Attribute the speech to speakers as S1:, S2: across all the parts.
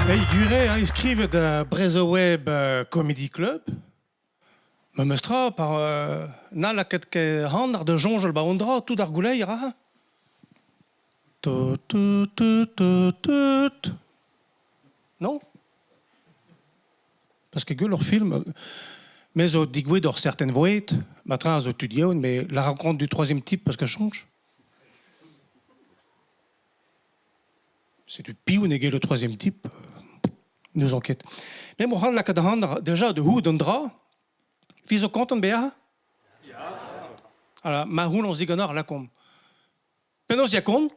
S1: Hey, Guret, inscrive de Brezoweb Comedy Club. Me mestra par nala ketke handar de jonjel ba ondra tout ar goulei ra. Tut, tut, tut, tut, tut. Non? Parce que leur film, mais au digoué dans certaines voies, matra au studio, mais la rencontre du troisième type parce que change. C'est du piou négué le troisième type. Nous enquête. Mais moi, la cadre déjà de hoe d'andra. Fils au compte en béa? Ja. Alors, ma hoe on zigonar la com. Penos yakon?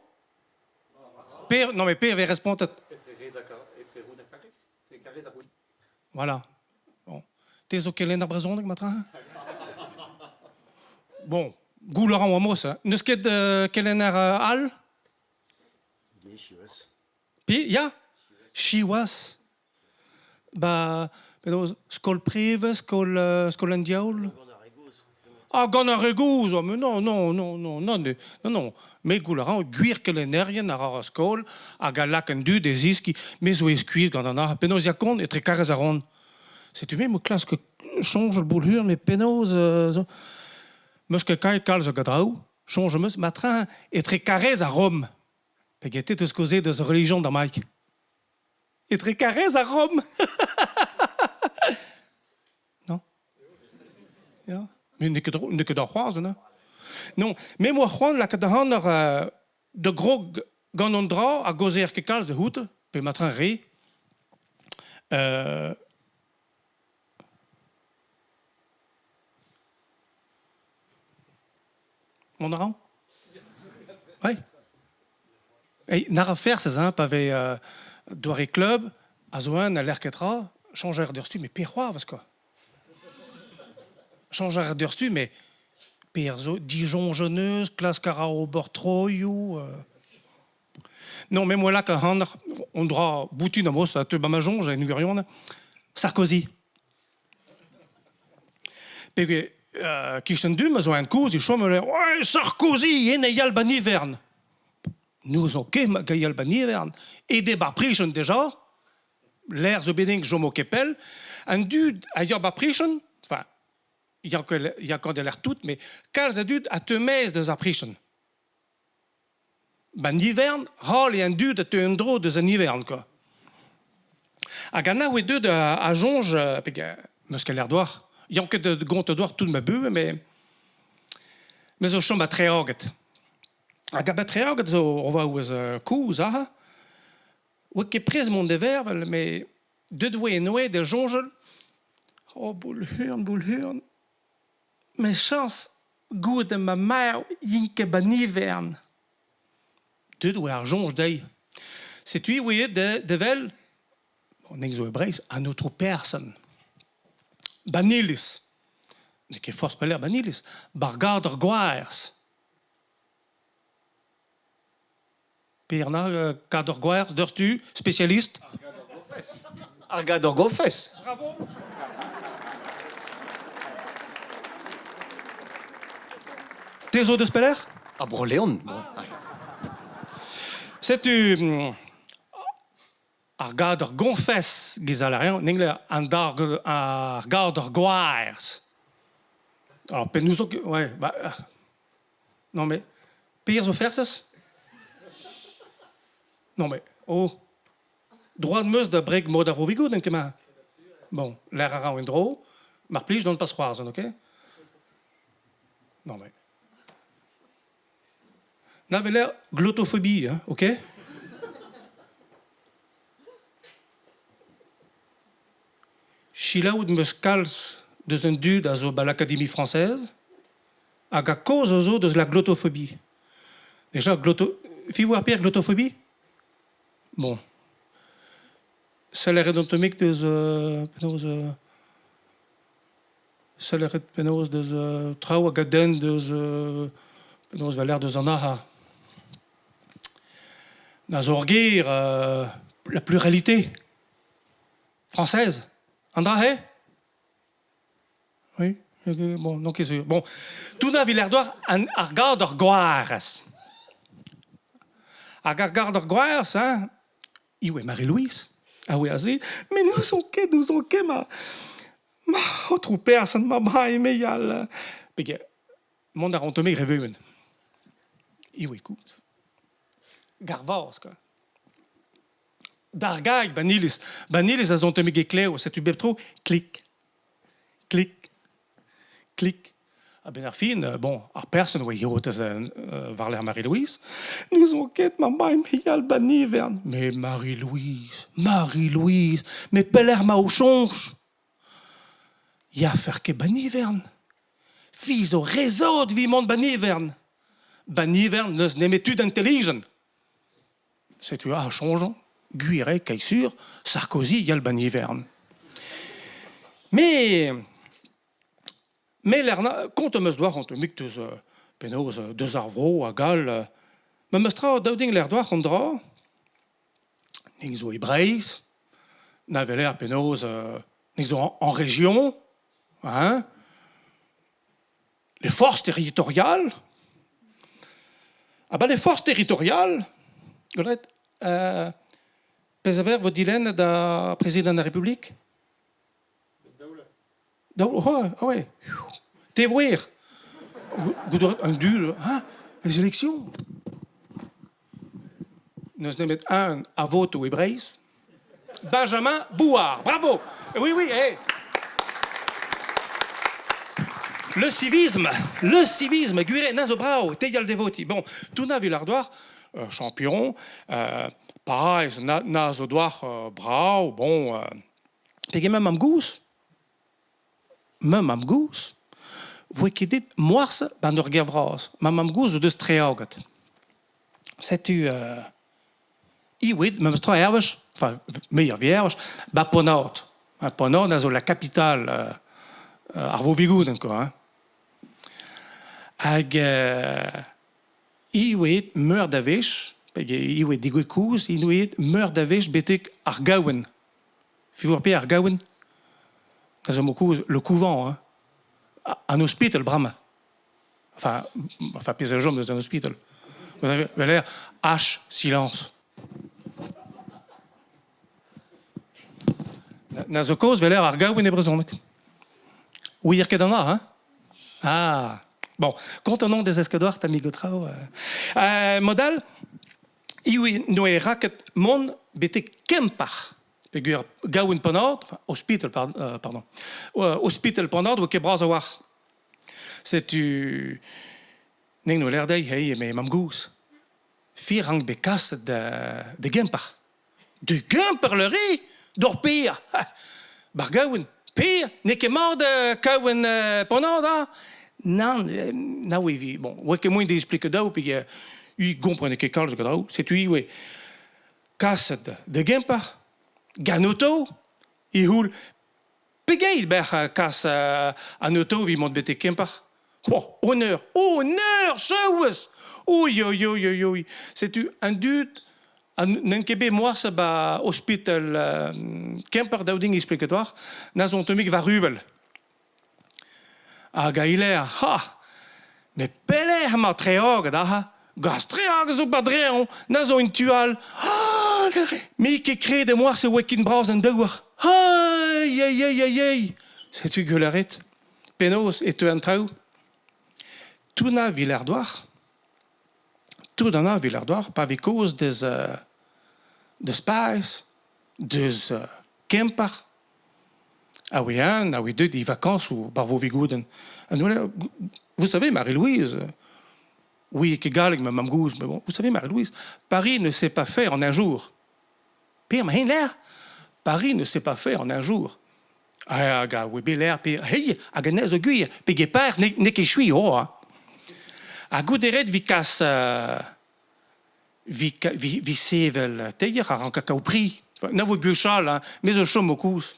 S1: Per, non mais per ve répondre. Voilà. Bon. T'es au kelen à brazon de matra? Bon. Goût Laurent Wamos. Ne ce de kelen al? Puis, ya? Chiwas. Bah, penos, skol prive, skol andiaul. Ah, gonaregouz, mais non. Mais goularan, guir que les nervien à raraskol, à galac en du des iski, mais ou escuis, ganana, penos yakon et très carrezaron. C'est une même classe que change le boulhur, mais penos, mus que kai calze gadraou, change mus, matrin, et très carré à Rome. Pegete de ce causé de sa religion d'Amérique. Et très carré à Rome. Non? Ja. Mais ne que d'en croire, non? Non, mais moi, Juan, la cadre de gros ganondra à gozer que calze de houte, puis matrin ré. Mon rang? Oui. Et n'a faire ces uns avait Doiré Club, Azoan, à l'Erketra, changer d'urstu, mais pire parce quoi. Changer d'urstu, mais pire Dijon jeuneuse, classe Carao Bortroyou. Non, mais moi là, quand on doit bouter dans mot, ça te bamajon, j'ai une gurion, Sarkozy. Puis, qui s'en dit, mais un cause, il chôme, ouais, Sarkozy, et n'ayal baniverne. Nous, ok, Gaïal Baniverne. Et des baprichen déjà, l'air de Béding, Jomo Kepel, un dude à Yabaprichen, enfin, il y a encore de l'air tout, mais quels adultes à te mets de Zaprichen. Baniverne, râle et un dude à te endro de Zaniverne, quoi. À Ghana, ou deux à Jonge, parce qu'elle a l'air d'oire, il y a que de gonte d'oire tout de ma bue, mais au champ à très hoget. A gabatreog zo ova ouz kouz aha. Oa ket prez mont de vervel, mais de doe noe de jonjel. Oh, boulhurn. Mais chance, gout de ma mère, yinke banivern. De doe ar jonj dei. C'est lui, oui, de vel, on est zo ebreis, à notre personne. Banilis. Ne ket force pas l'air banilis. Bargarder goairs. Pierna, cadre Guers, d'Urstu, spécialiste.
S2: Argador Gofes.
S1: Bravo. Tes eaux de speller?
S2: Ah, Broléon.
S1: C'est tu. Argador Gonfes, Gizalarien, en anglais, Argador Guers. Alors, nous, ouais, bah. Non, mais. Pires ou Ferses? Non, mais, oh, droit de meus de breg mod ar vovigo, denk ma. Bon, l'air à un dro, mar plige dans le passoire, ok? Non, mais. N'avait l'air glottophobie, hein, ok? Chilaoud meus calz de un dude à l'Académie française, à cause de la glottophobie. Déjà, fais-vous pire glottophobie? Bon. Salaire anatomique des salaire penos des trau agaden des penos valeur des anaha. Nazorgir la pluralité française. Andrahe? Oui. Bon, donc bon. Tout n'a l'air d'or un argador goares. Argador goares, hein? Iwe Marie-Louise. Ah oui, asi. Mais nous on ket, ma autre personne, ma baie, mais yal. Puis, mon arontomé revuen. Oui, écoute. Garvas, quoi. Dargag, banilis a zontomé gekleo, c'est tu trop, clic, clic, clic. Ah ben Arfine, bon, ar personne, oui, varler Marie-Louise. Nous on ket, ma baie, mais yal banivern. Mais Marie-Louise, mais peler ma au change. Ya faire que banivern. Fils au réseau de vivement de banivern. Banivern n'est tu d'intelligent. C'est tu as changeant. Guiré, sûr, Sarkozy, il y a le banivern. Mais l'erna, quand on me doit, on te met que penose, deux arvros, à gal, mais me stra dauding l'air doit, on dra, n'exo hébraïs, n'avait l'air penose, n'exo en région, hein, les forces territoriales. Ah ben les forces territoriales, Pesaver, votre dilemme d'un président de la République? Ouais. T'es voir. Un dul, hein? Les élections. Nous mettons un à vote aux Hébraïs. Benjamin Bouard. Bravo. Oui, hey. Le civisme, Guiré, Nazobrao, Teyal Devoti. Bon, tout n'a vu l'ardoire, champion, pareil, Nazodoir, bravo, bon, t'es même Amgous, vous qui dites, Moars, ben de regavras, même Amgous de Streagot. C'est-tu, oui, même Streagot, enfin, meilleur vierge, bah, Ponot, Nazo, la capitale, Arvo Vigoud, encore, hein. Hag iwet meur davech, iwet digwekous, iwet meur davech betek ar gaouen. Fivor pe ar gaouen. Le couvent, hein. Un hospital, Brahma. Enfin, paysage dans un hospital. Vous avez l'air H, silence. Nazokos, vous avez l'air ar gaouen et brezon. Oui, il y a hein? Ah. Bon, contenant des escadoirs, t'amigotrao. Modal, iwi noe racket mon bete kempar. Pegur gaouen ponord, enfin, hospital, pardon. Hospital ponord, ou kebrazawar. C'est tu. Ning no l'air d'ay, hey, mais mamgous. Fir hang bekas de kempar. De kempar le riz, d'orpir. Bargaouen. Pire, n'est que mort de kaouen ponord, hein? Non, oui, bon, ouais que moi d'expliquer d'où puis il comprenait que Carl de c'est lui oui casse de gempa ganoto il roule pegay ber casse un auto vi monte bete kempa oh honneur choues oui c'est tu un dut un kebe moi ça ba hospital kemper dauding explicatoire nas on tomik va rubel. Ah, Gaïler, mais Pelé a ma tréog, da, gastréog, zo badréon, nazo une tual, mais qui crée de moi ce week-end bras en dehors. Aïe, c'est-tu que l'arrête? Pénos et tu entrau. Tout n'a Villardoire, pas avec cause des spies, des Kempar. Ah oui, deux des vacances ou par vos vigouden. Vous savez, Marie-Louise, oui, qui gagne ma mamgouze, mais bon, vous savez, Marie-Louise, Paris ne s'est pas fait en un jour. Pire, mais l'air, Paris ne s'est pas fait en un jour. Ah, gars, oui, bien l'air, pire, hey, à ganez aiguille, puis père, n'est que je suis, oh, hein. À gouderet, vicas, vi sevel, t'es à ranka au prix, n'a vous guchal, hein, mais je chôme au cous.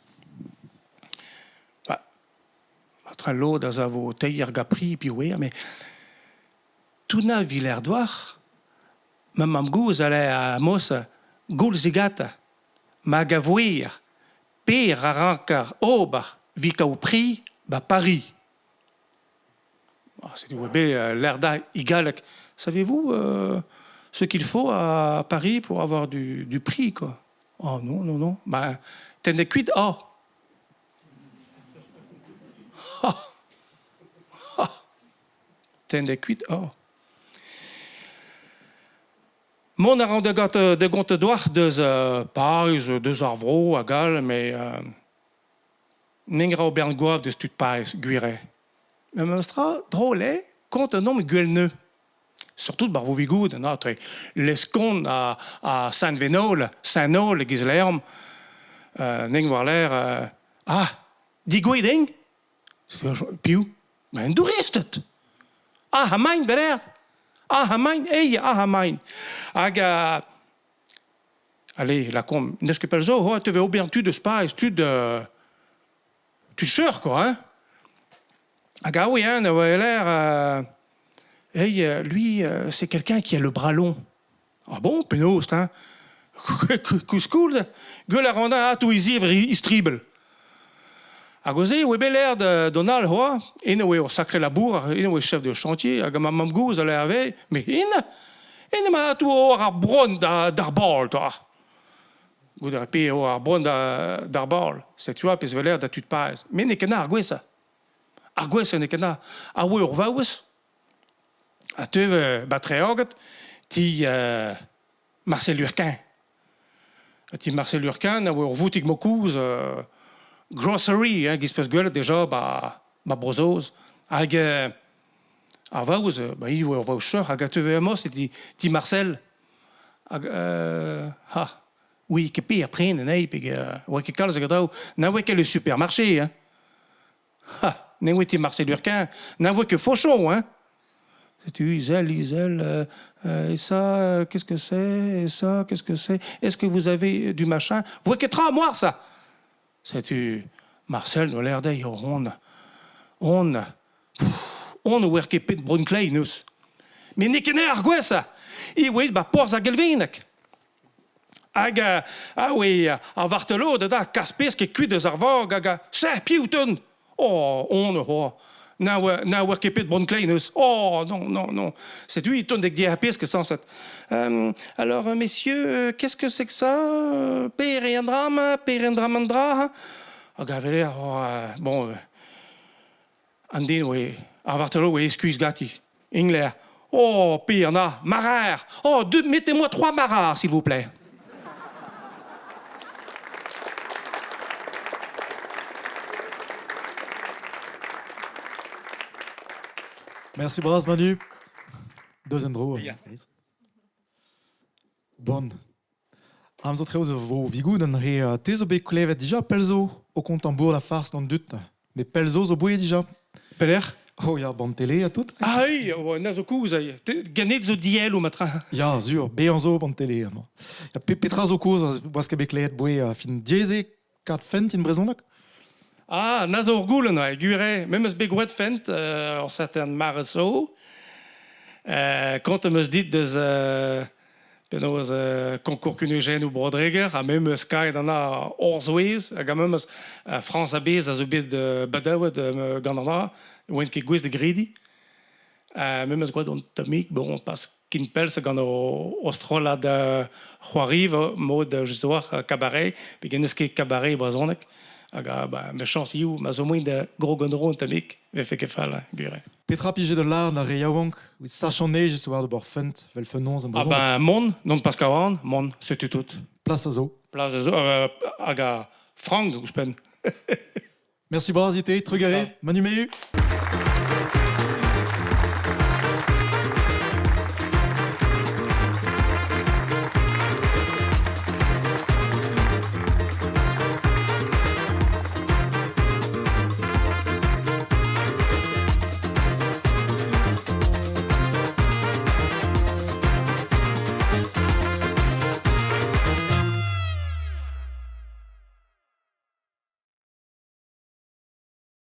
S1: Très l'eau dans un tailleur gapri puis oui mais tout n'a Villardoire même amgouz allait à Mossa Goulzigata Magavouir Pire Arankar Oba Vika au prix bah Paris c'est du l'air d'égal. Savez-vous ce qu'il faut à Paris pour avoir du prix quoi? Oh non, non, non. Ben, t'es des cuites, oh. T'es des cuites, oh. Mon arrond de gonte doar de pais, de arvro, à gal, mais ningra o bern goab de stud pais, guire. Mais monstra, drôle, compte un nom guelneux. Surtout de Barvou-Vigoud, notre l'escon à Saint-Vénol, Saint-Nol, Gislerm, ning voir l'air, ah, di goueding? Piu, mais d'où reste-t? Ah, ha mein, belert? Ah, ha mein, hey, ah, ha mein. Aga, allez, la com, n'est-ce que pelzo, oh, tu veux au bien tu de spa, tu de cheur, quoi, hein? Aga, oui, hein, l'air, hey, lui, c'est quelqu'un qui a le bras long. Ah bon, pénost, hein? Couscoul, gueule à rondin, à tout isivre, istrible. A gozé, oui, bel air de Donald, quoi. Et nous, au sacré labour, et nous, chef de chantier, à ma gouz, elle avait, mais il m'a tout au arbron d'arbol, toi. Vous de répéter au arbron d'arbol. C'est tu vois, puis c'est l'air de tu te passes. Mais n'est que n'a, argué ça. Argué ça, n'est que n'a. Ah oui, on va où est-ce? A tu battre ti Marcel Lurquin. Ti Marcel Lurquin, on vous tig mokouz grocery, hein, qui se passe gueule déjà, bah brozose. Ag avauz, bah il va au cheur, ag tu veux moi, c'est ti Marcel. Oui, que pire après, né, puis ouais que calze gadao, n'a ouais que le supermarché, hein. N'a ouais ti Marcel Lurquin, n'a ouais que Fauchon, hein. Tu Isel, et ça, qu'est-ce que c'est? Et ça, qu'est-ce que c'est? Est-ce que vous avez du machin? Vous voyez que 3 mois, ça? C'est-tu Marcel, nous l'air d'ailleurs, on ouer que pit brunclay, nous. Mais n'est que n'est argué, ça? Et oui, bah, pors à Gelvinek. Ah oui, à Vartelo, de da, Caspis, qui cuit de Zarvog, c'est Piouton. Oh. Na wer kepet bon kleinus. Oh, non. C'est lui, il tourne des diapis que sans cette. Alors, messieurs, qu'est-ce que c'est que ça? Perendramandra? Ah, gaveler, bon. Andin, oui. Avartelo, oui, excuse gati. Ingler. Oh, Pirna, marar. Oh, mettez-moi 3 marars, s'il vous plaît.
S3: Merci, Bras Manu. Deuxième drôle.
S1: Ja.
S3: Bon. Am zo treus vo vigoud an re tezo be klevet déjà pelzo au contembour la farce non dut. Mais pelzo zo boué déjà.
S1: Peler?
S3: Oh ya bon télé à tout.
S1: Ah oui, nazo kouz, ganet zo diel ou matra.
S3: Ya zur be an zo bon télé. Ya petra zo kouz boas ke be klevet boué fin dieze 4 fent in brezonak.
S1: Ah, na zo orgoulen, ouais, gure, même eus begouet fent, en certain marceau, quand eus dit deus, penaos concours kunegen ou brodreger, a même eus kaet ana orzouez, hag a même eus France abez a zo bet badaouet gant ouen ket gwez de gredi, même eus gwad on tamik, bon, pas kin pels gant o strola de c'hoariv, mod justoir cabaret, pe gen eus ket cabaret brazonek, aga ba méchant you mas au moins de gros gondron tamik ve fait que fall gure.
S3: Petra pige de l'art na re yaouank, ou sachon neige histoire de bord fent, vel fenons en
S1: Ah
S3: brezon.
S1: ben mon non pas kawan mon c'est tout.
S3: Place à zo.
S1: Place zo aga franc ou spen.
S3: Merci Bras ité, trugaré, Manu Mehu.